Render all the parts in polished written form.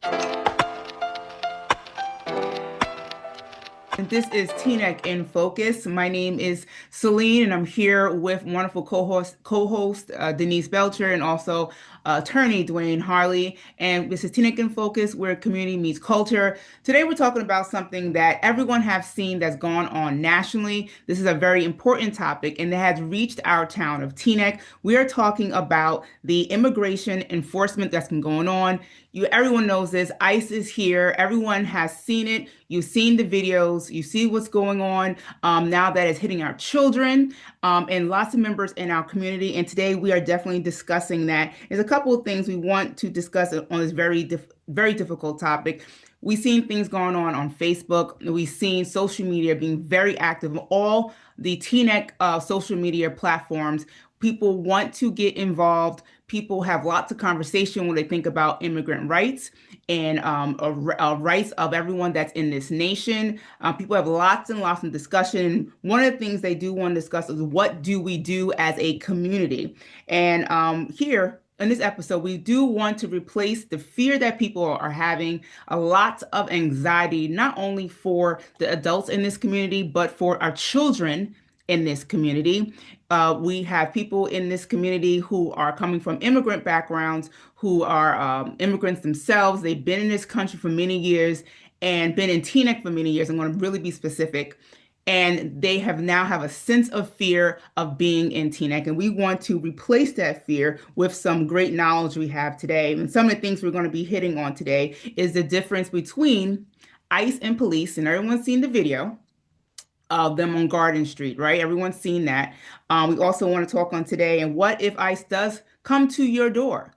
And this is Teaneck in Focus. My name is Celine, and I'm here with wonderful co-host Denise Belcher, and also attorney Dwayne Harley. And this is Teaneck in Focus, where community meets culture. Today, we're talking about something that everyone has seen that's gone on nationally. This is a very important topic, and that has reached our town of Teaneck. We are talking about the immigration enforcement that's been going on. Everyone knows this. ICE is here. Everyone has seen it. You've seen the videos. You see what's going on now that it's hitting our children and lots of members in our community. And today we are definitely discussing that. There's a couple of things we want to discuss on this very difficult topic. We've seen things going on Facebook. We've seen social media being very active. All the Teaneck social media platforms. People want to get involved. People have lots of conversation when they think about immigrant rights and rights of everyone that's in this nation. People have lots and lots of discussion. One of the things they do want to discuss is what do we do as a community? And here in this episode, we do want to replace the fear that people are having, a lot of anxiety, not only for the adults in this community, but for our children in this community. We have people in this community who are coming from immigrant backgrounds, who are immigrants themselves. They've been in this country for many years and been in Teaneck for many years. I'm going to really be specific. And they have now have a sense of fear of being in Teaneck. And we want to replace that fear with some great knowledge we have today. And some of the things we're going to be hitting on today is the difference between ICE and police. And everyone's seen the video of them on Garden Street, right? Everyone's seen that. We also want to talk on today, and what if ICE does come to your door?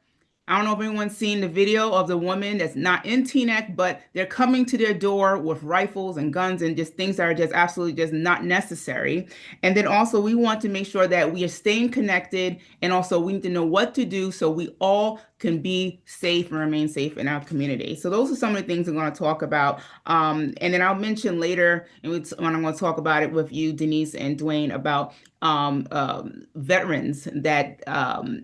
I don't know if anyone's seen the video of the woman that's not in Teaneck, but they're coming to their door with rifles and guns and just things that are just absolutely just not necessary. And then also we want to make sure that we are staying connected, and also we need to know what to do so we all can be safe and remain safe in our community. So those are some of the things I'm going to talk about. And then I'll mention later, and when I'm going to talk about it with you, Denise and Dwayne, about veterans that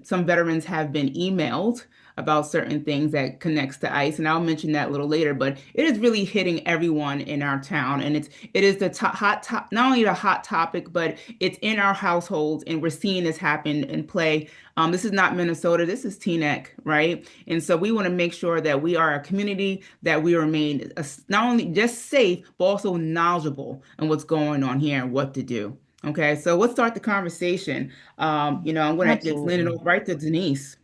some veterans have been emailed about certain things that connects to ICE, and I'll mention that a little later. But it is really hitting everyone in our town, and it is the hot top, not only the hot topic, but it's in our households, and we're seeing this happen and play. This is not Minnesota, this is Teaneck, right? And so we want to make sure that we are a community that we remain not only just safe, but also knowledgeable on what's going on here and what to do. Okay, so let's start the conversation. I'm going to just lean it Absolutely. over right to Denise.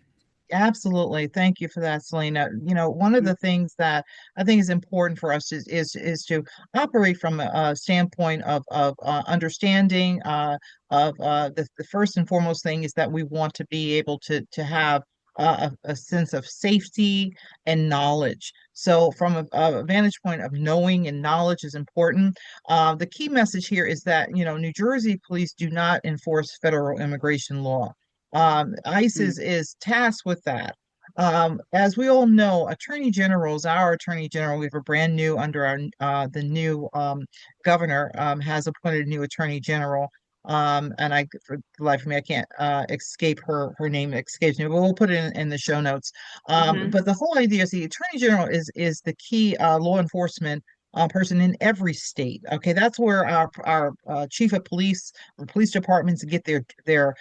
Absolutely. Thank you for that, Selena. One of the things that I think is important for us is to operate from a standpoint of understanding the first and foremost thing is that we want to be able to have a sense of safety and knowledge. So from a vantage point of knowing and knowledge is important. The key message here is that, New Jersey police do not enforce federal immigration law. ICE Mm, is tasked with that. As we all know, attorney generals, our attorney general, we have a brand new under our the new governor has appointed a new attorney general. And for the life of me, I can't escape her name escapes me, but we'll put it in the show notes. hmm But the whole idea is the attorney general is the key law enforcement person in every state. Okay, that's where our chief of police, or police departments get their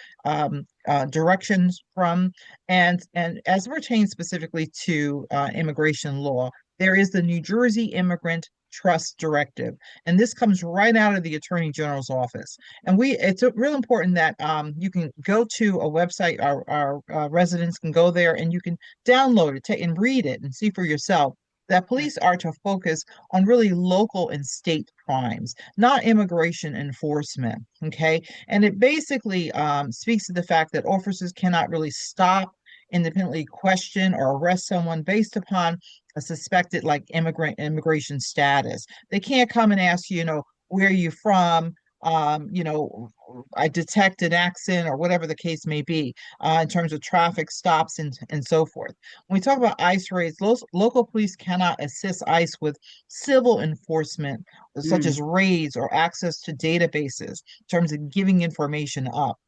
directions from, and as it pertains specifically to immigration law, there is the New Jersey Immigrant Trust Directive, and this comes right out of the Attorney General's office. And it's real important that you can go to a website. Our residents can go there, and you can download it, and read it, and see for yourself that police are to focus on really local and state crimes, not immigration enforcement. Okay, and it basically speaks to the fact that officers cannot really stop, independently question, or arrest someone based upon a suspected like immigration status. They can't come and ask you, where are you from? I detect an accent or whatever the case may be in terms of traffic stops and so forth. When we talk about ICE raids, local police cannot assist ICE with civil enforcement, such as mm, raids or access to databases in terms of giving information up.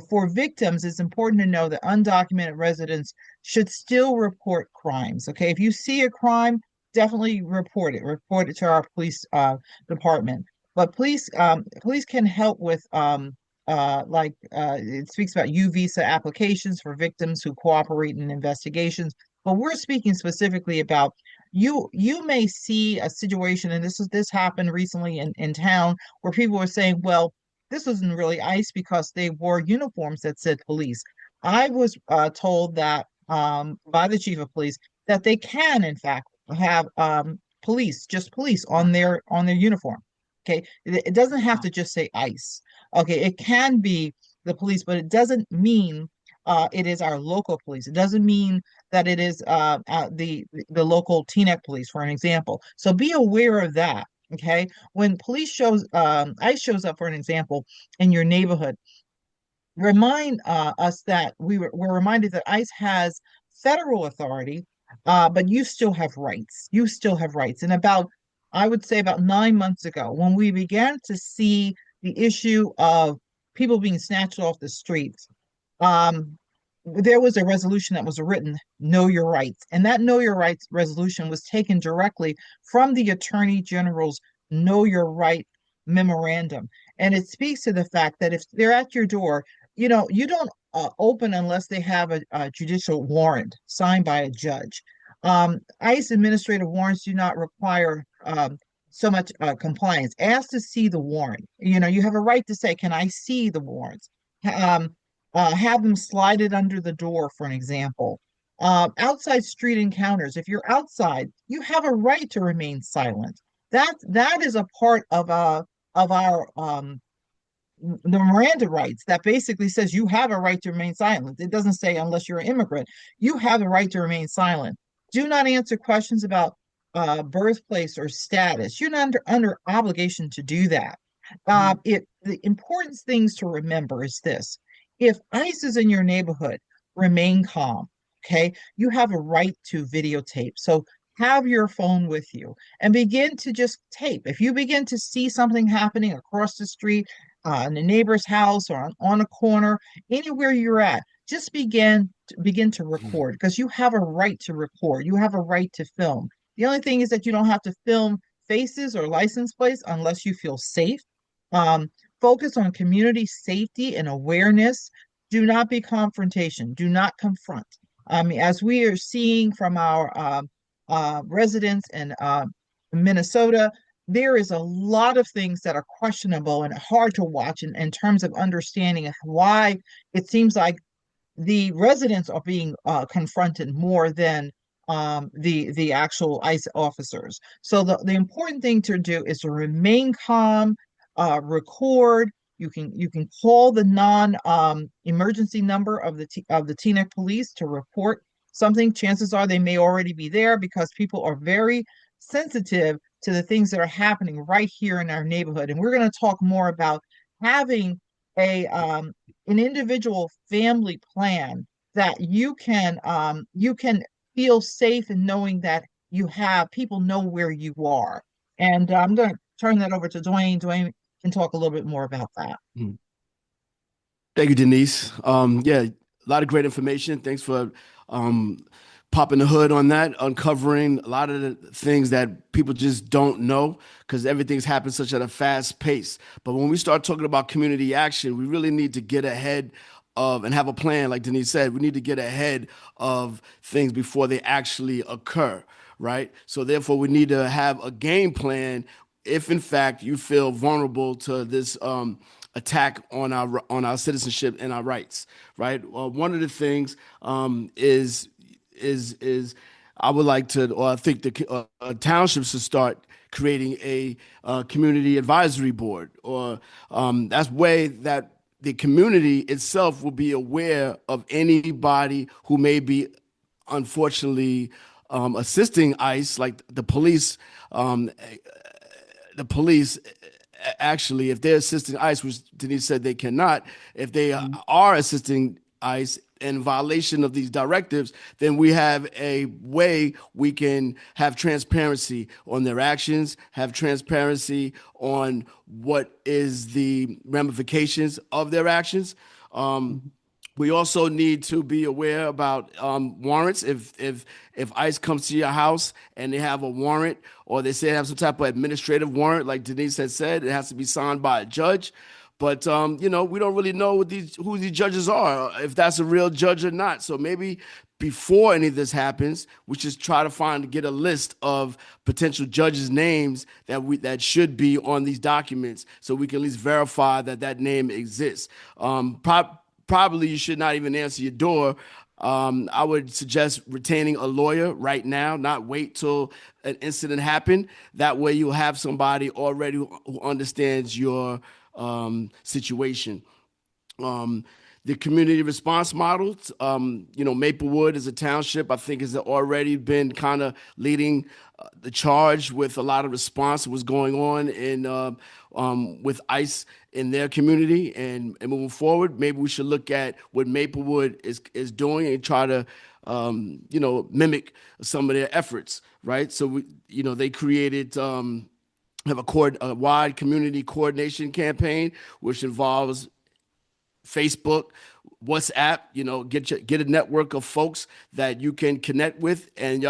for victims, it's important to know that undocumented residents should still report crimes. Okay, if you see a crime, definitely report it. Report it to our police department. But police can help with it speaks about U visa applications for victims who cooperate in investigations. But we're speaking specifically about you may see a situation, and this happened recently in town where people were saying, well, this wasn't really ICE because they wore uniforms that said police. I was told that by the chief of police that they can, in fact, have just police on their uniform. Okay, it doesn't have to just say ICE. Okay, it can be the police, but it doesn't mean it is our local police. It doesn't mean that it is the local Teaneck police, for an example. So be aware of that. Okay, when ICE shows up, for an example, in your neighborhood, remind us that we're reminded that ICE has federal authority, but you still have rights. You still have rights. And I would say about 9 months ago, when we began to see the issue of people being snatched off the streets, um, there was a resolution that was written, Know Your Rights. And that Know Your Rights resolution was taken directly from the Attorney General's Know Your Right memorandum. And it speaks to the fact that if they're at your door, you don't open unless they have a judicial warrant signed by a judge. ICE administrative warrants do not require so much compliance. Ask to see the warrant. You have a right to say, "Can I see the warrants?" Um, have them slide it under the door, for an example. Outside street encounters. If you're outside, you have a right to remain silent. That is a part of our the Miranda rights that basically says you have a right to remain silent. It doesn't say unless you're an immigrant, you have a right to remain silent. Do not answer questions about birthplace or status. You're not under obligation to do that. The important things to remember is this: if ICE is in your neighborhood, remain calm. Okay, you have a right to videotape. So have your phone with you and begin to just tape. If you begin to see something happening across the street, in a neighbor's house or on a corner, anywhere you're at, just begin to record because you have a right to record. You have a right to film. The only thing is that you don't have to film faces or license plates unless you feel safe. Um, Focus on community safety and awareness. Do not be confrontation. Do not confront. As we are seeing from our residents in Minnesota, there is a lot of things that are questionable and hard to watch in terms of understanding why it seems like the residents are being confronted more than the actual ICE officers. So the important thing to do is to remain calm, record. You can call the non emergency number of the Teaneck police to report something. Chances are they may already be there because people are very sensitive to the things that are happening right here in our neighborhood. And we're going to talk more about having a an individual family plan that you can feel safe in knowing that you have people know where you are. And I'm going to turn that over to Dwayne. Dwayne can talk a little bit more about that. Mhm. Thank you, Denise. Yeah, a lot of great information. Thanks for um, popping the hood on that, uncovering a lot of the things that people just don't know because everything's happened such at a fast pace. But when we start talking about community action, we really need to get ahead of and have a plan, like Denise said. We need to get ahead of things before they actually occur, right? So therefore, we need to have a game plan if in fact you feel vulnerable to this attack on our citizenship and our rights, right? One of the things is I would like to, or I think the townships should start creating a community advisory board, or that's way that the community itself will be aware of anybody who may be unfortunately assisting ICE, like um, the police actually, if they're assisting ICE, which Denise said they cannot, if they are assisting ICE in violation of these directives, then we have a way we can have transparency on their actions, have transparency on what is the ramifications of their actions. Mhm. We also need to be aware about warrants. If ICE comes to your house and they have a warrant, or they say they have some type of administrative warrant, like Denise had said, it has to be signed by a judge. But we don't really know who these judges are, if that's a real judge or not. So maybe before any of this happens, we should try to get a list of potential judges' names that should be on these documents, so we can at least verify that that name exists. Probably you should not even answer your door. I would suggest retaining a lawyer right now, not wait till an incident happened. That way you'll have somebody already who understands your situation. Um, the community response model, Maplewood as a township, I think, has already been kind of leading the charge with a lot of response to what's going on with ICE in their community, and moving forward. Maybe we should look at what Maplewood is doing and try to mimic some of their efforts, right? So they created. Have a wide community coordination campaign, which involves Facebook, WhatsApp. Get a network of folks that you can connect with, and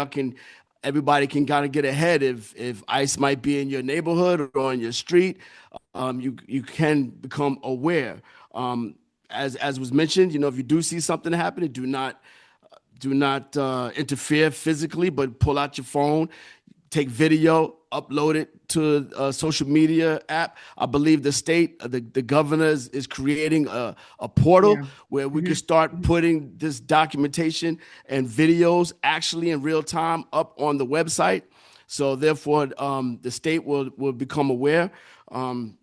everybody can kind of get ahead if ICE might be in your neighborhood or on your street. You can become aware. As was mentioned, if you do see something happening, do not interfere physically, but pull out your phone, take video, upload it to a social media app. I believe the governor is creating a portal Yeah. where we can Hmm. start putting this documentation and videos actually in real time up on the website. So therefore, the state will become aware.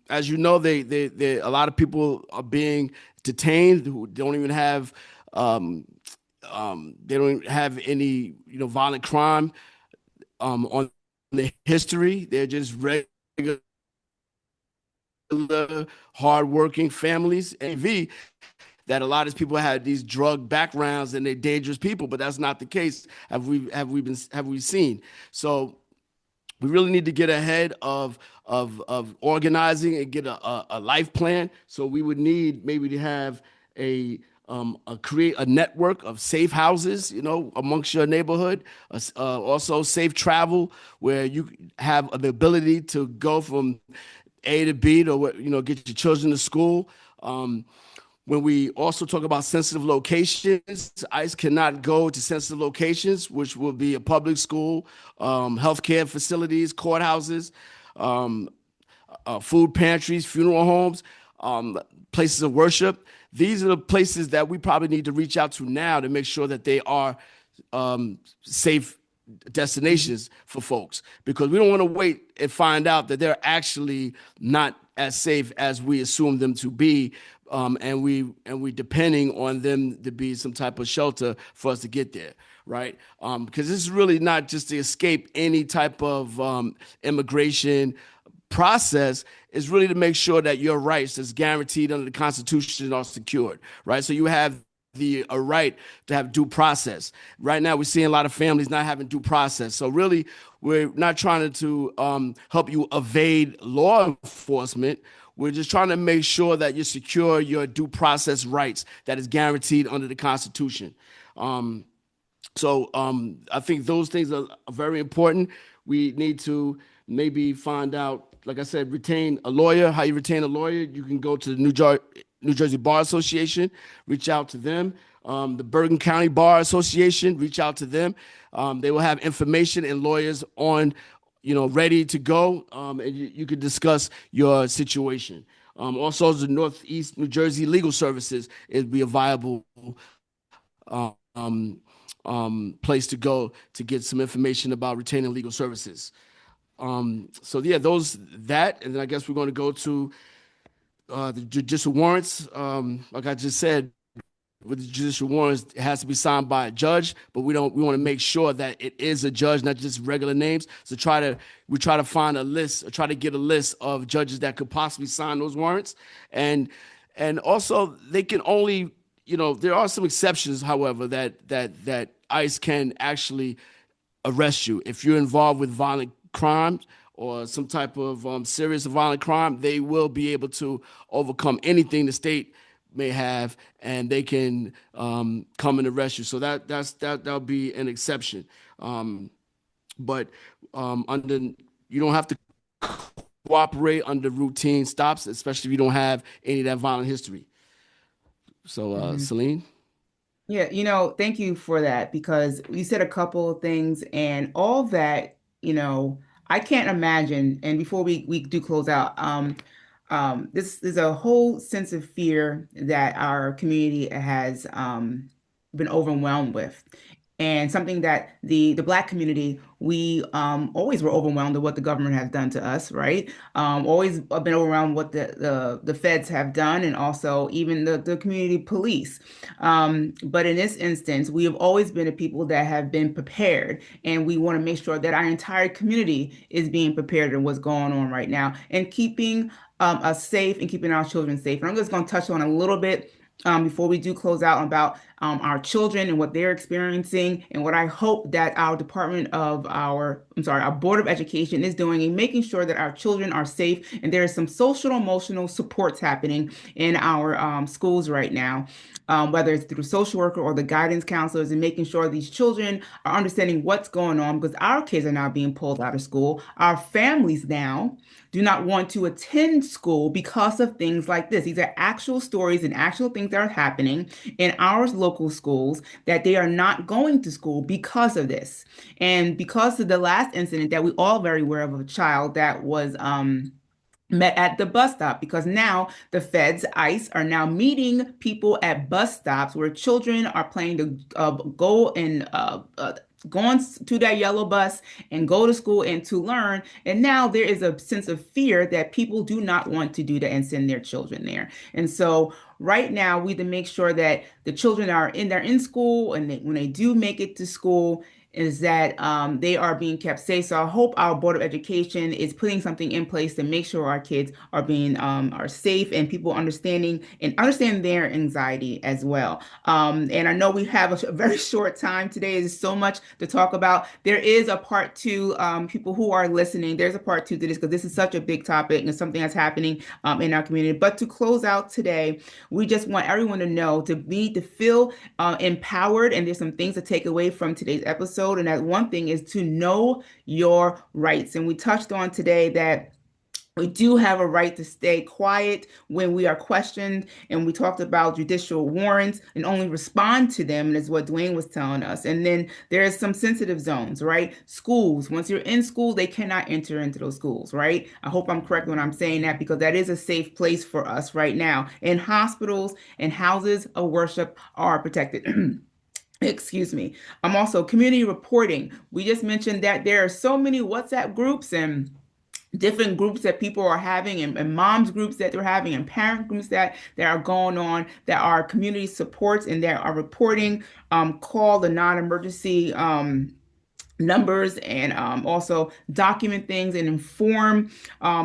As you know, a lot of people are being detained who don't even have they don't have any violent crime on the history. They're just regular, hardworking families. AV that a lot of people had these drug backgrounds and they're dangerous people, but that's not the case. Have we seen? So we really need to get ahead of organizing and get a life plan. So we would need maybe to have create a network of safe houses, amongst your neighborhood. Also safe travel, where you have the ability to go from A to B to get your children to school. When we also talk about sensitive locations, ICE cannot go to sensitive locations, which will be a public school, healthcare facilities, courthouses, um, food pantries, funeral homes, places of worship. These are the places that we probably need to reach out to now to make sure that they are safe destinations for folks, because we don't want to wait and find out that they're actually not as safe as we assume them to be, and we depending on them to be some type of shelter for us to get there, right? Because this is really not just to escape any type of immigration process. Is really to make sure that your rights that's guaranteed under the Constitution are secured, right? So you have a right to have due process. Right now, we're seeing a lot of families not having due process. So really, we're not trying to help you evade law enforcement. We're just trying to make sure that you secure your due process rights that is guaranteed under the Constitution. Um, I think those things are very important. We need to maybe find out, like I said, retain a lawyer. How you retain a lawyer? You can go to the New Jersey Bar Association, reach out to them. The Bergen County Bar Association, reach out to them. They will have information and lawyers on, ready to go, and you could discuss your situation. Also, the Northeast New Jersey Legal Services is be a viable um, place to go to get some information about retaining legal services. So yeah, and then I guess we're going to go to the judicial warrants. Like I just said, with the judicial warrants, it has to be signed by a judge, but we want to make sure that it is a judge, not just regular names. So we try to find a list, or try to get a list of judges that could possibly sign those warrants, and also they can only, there are some exceptions, however, that ICE can actually arrest you if you're involved with violent crimes or some type of serious violent crime. They will be able to overcome anything the state may have, and they can come and arrest you. So that'll be an exception. But under you don't have to cooperate under routine stops, especially if you don't have any of that violent history. So, Mhm. Celine. Yeah, thank you for that because you said a couple of things and all that, I can't imagine. And before we do close out, this is a whole sense of fear that our community has been overwhelmed with. And something that the Black community, we always were overwhelmed with what the government has done to us, right? Always been overwhelmed what the feds have done, and also even the community police. But in this instance, we have always been a people that have been prepared, and we want to make sure that our entire community is being prepared in what's going on right now and keeping us safe and keeping our children safe. And I'm just going to touch on a little bit before we do close out about our children and what they're experiencing and what I hope that our our Board of Education is doing in making sure that our children are safe and there is some social emotional supports happening in our schools right now. Whether it's through social worker or the guidance counselors, and making sure these children are understanding what's going on because our kids are now being pulled out of school. Our families now do not want to attend school because of things like this. These are actual stories and actual things that are happening in our local schools that they are not going to school because of this. And because of the last incident that we all very aware of a child that was met at the bus stop because now the feds, ICE, are now meeting people at bus stops where children are planning to go and go on to that yellow bus and go to school and to learn. And now there is a sense of fear that people do not want to do that and send their children there. And so right now we need to make sure that the children are in they're in school and when they do make it to school is that they are being kept safe. So I hope our Board of Education is putting something in place to make sure our kids are being are safe and people understand their anxiety as well. And I know we have a very short time today. There's so much to talk about. There is a part two. People who are listening, there's a part two to this because this is such a big topic and something that's happening in our community. But to close out today, we just want everyone to know to be to feel empowered. And there's some things to take away from today's episode. And that one thing is to know your rights. And we touched on today that we do have a right to stay quiet when we are questioned. And we talked about judicial warrants and only respond to them, is what Dwayne was telling us. And then there's some sensitive zones, right? Schools, once you're in school, they cannot enter into those schools, right? I hope I'm correct when I'm saying that because that is a safe place for us right now. And hospitals and houses of worship are protected. Excuse me. I'm also community reporting. We just mentioned that there are so many WhatsApp groups and different groups that people are having and moms groups that they're having and parent groups that are going on that are community supports and that are reporting call the non-emergency numbers and also document things and inform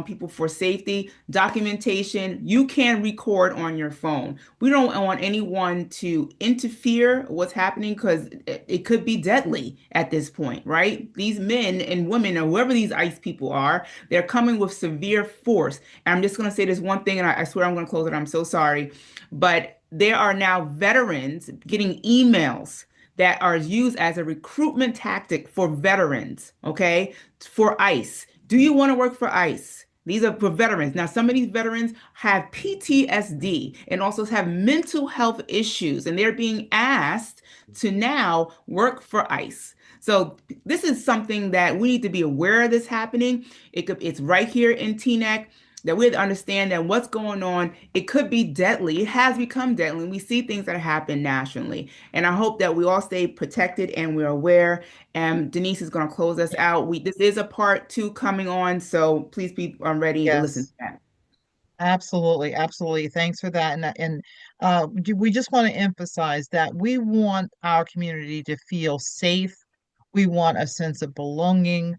people for safety documentation. You can record on your phone. We don't want anyone to interfere what's happening because it could be deadly at this point, right? These men and women or whoever these ICE people are, they're coming with severe force. And I'm just going to say this one thing, and I swear I'm going to close it. I'm so sorry, but there are now veterans getting emails that are used as a recruitment tactic for veterans, okay? For ICE. Do you want to work for ICE? These are for veterans. Now, some of these veterans have PTSD and also have mental health issues, and they're being asked to now work for ICE. So this is something that we need to be aware of this happening. It's right here in Teaneck that we have to understand that what's going on, it could be deadly. It has become deadly. We see things that happen nationally. And I hope that we all stay protected and we're aware. And Denise is going to close us out. This is a part two coming on, so please be ready to listen to Yes. that. Absolutely, absolutely. Thanks for that. We just want to emphasize that we want our community to feel safe. We want a sense of belonging.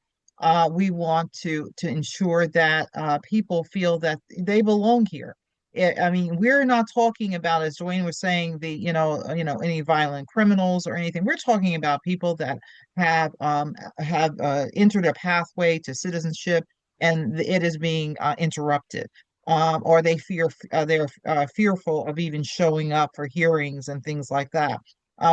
We want to ensure that people feel that they belong here. I mean, we're not talking about, as Dwayne was saying, any violent criminals or anything. We're talking about people that have entered a pathway to citizenship, and it is being interrupted. or they're fearful of even showing up for hearings and things like that.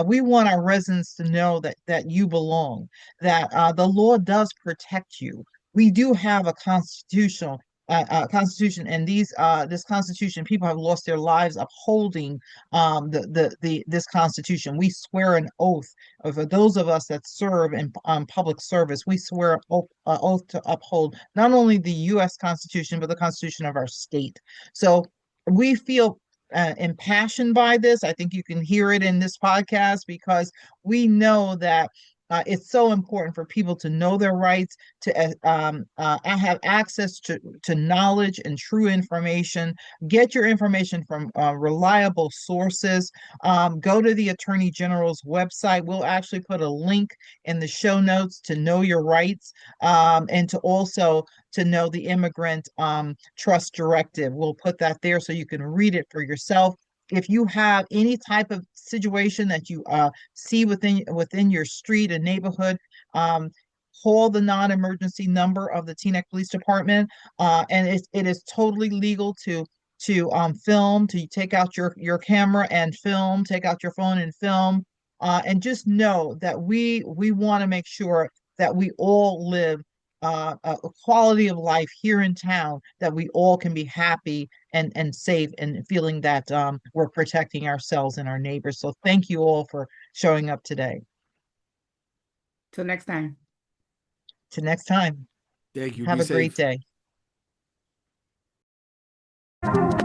We want our residents to know that you belong, that the law does protect you. We do have a constitution, and this constitution, people have lost their lives upholding this constitution. We swear an oath. For those of us that serve in public service, we swear an oath to uphold not only the U.S. Constitution but the Constitution of our state. So we feel impassioned by this. I think you can hear it in this podcast because we know that it's so important for people to know their rights, to have access to knowledge and true information. Get your information from reliable sources. Go to the Attorney General's website. We'll actually put a link in the show notes to know your rights, and to also to know the immigrant trust directive. We'll put that there so you can read it for yourself. If you have any type of situation that you see within your street and neighborhood, call the non-emergency number of the Teaneck Police Department, and it is totally legal to film, to take out your camera and film, take out your phone and film, and just know that we want to make sure that we all live a quality of life here in town, that we all can be happy and safe and feeling that we're protecting ourselves and our neighbors. So thank you all for showing up today. Till next time. Till next time. Thank you. Have Be a great safe. day.